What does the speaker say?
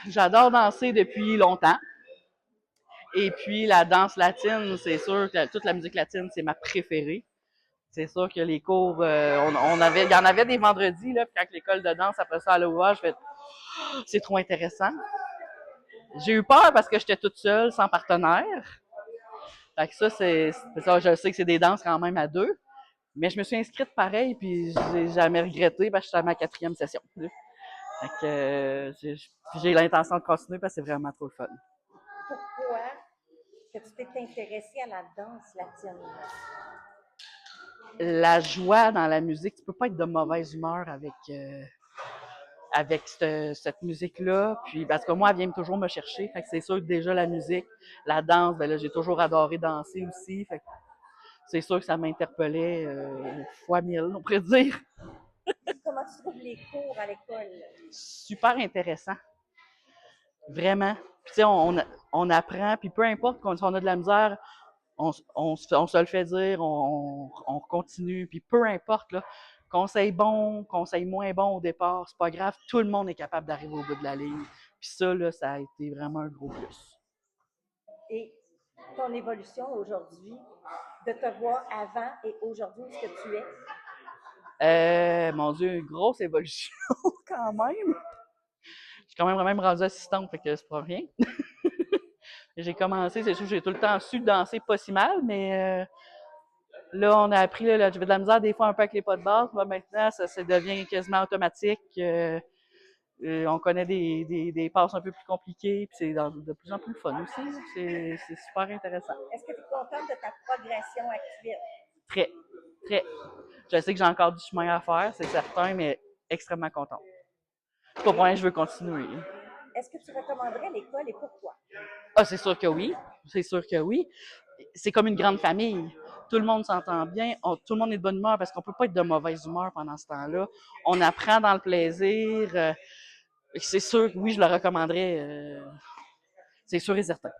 J'adore danser depuis longtemps. Et puis, la danse latine, c'est sûr que toute la musique latine, c'est ma préférée. C'est sûr que les cours, il y en avait des vendredis, là, puis quand l'école de danse, après ça, à l'OA, je fais, c'est trop intéressant. J'ai eu peur parce que j'étais toute seule, sans partenaire. Fait que ça, c'est ça, je sais que c'est des danses quand même à deux. Mais je me suis inscrite pareil, puis j'ai jamais regretté parce que j'étais à ma 4e session. Fait que j'ai l'intention de continuer parce que c'est vraiment trop le fun. Pourquoi que tu t'es intéressée à la danse latine? La joie dans la musique, tu peux pas être de mauvaise humeur avec cette musique-là. Puis parce que moi, elle vient toujours me chercher. Fait que c'est sûr que déjà la musique, la danse, ben là, j'ai toujours adoré danser aussi. Fait que c'est sûr que ça m'interpellait fois mille, on pourrait dire. Comment tu trouves les cours à l'école? Super intéressant. Vraiment. Puis tu sais, on apprend, puis peu importe quand on a de la misère, on se le fait dire, on continue, puis peu importe, là, conseil bon, conseil moins bon au départ, c'est pas grave, tout le monde est capable d'arriver au bout de la ligne. Puis ça, là, ça a été vraiment un gros plus. Et ton évolution aujourd'hui, de te voir avant et aujourd'hui où ce que tu es? Mon Dieu, une grosse évolution quand même. Je suis quand même rendue assistante, fait que c'est pas rien. J'ai commencé, c'est sûr, j'ai tout le temps su danser pas si mal, mais là, on a appris, là, j'avais de la misère des fois un peu avec les pas de base. Là, maintenant, ça devient quasiment automatique. On connaît des passes un peu plus compliquées, puis c'est de plus en plus fun aussi. C'est super intéressant. Est-ce que tu es contente de ta progression actuelle? Très, très. Je sais que j'ai encore du chemin à faire, c'est certain, mais extrêmement contente. Pour point, je veux continuer. Est-ce que tu recommanderais l'école et pourquoi? Ah, c'est sûr que oui. C'est sûr que oui. C'est comme une grande famille. Tout le monde s'entend bien. Tout le monde est de bonne humeur parce qu'on peut pas être de mauvaise humeur pendant ce temps-là. On apprend dans le plaisir. C'est sûr que oui, je le recommanderais. C'est sûr et certain.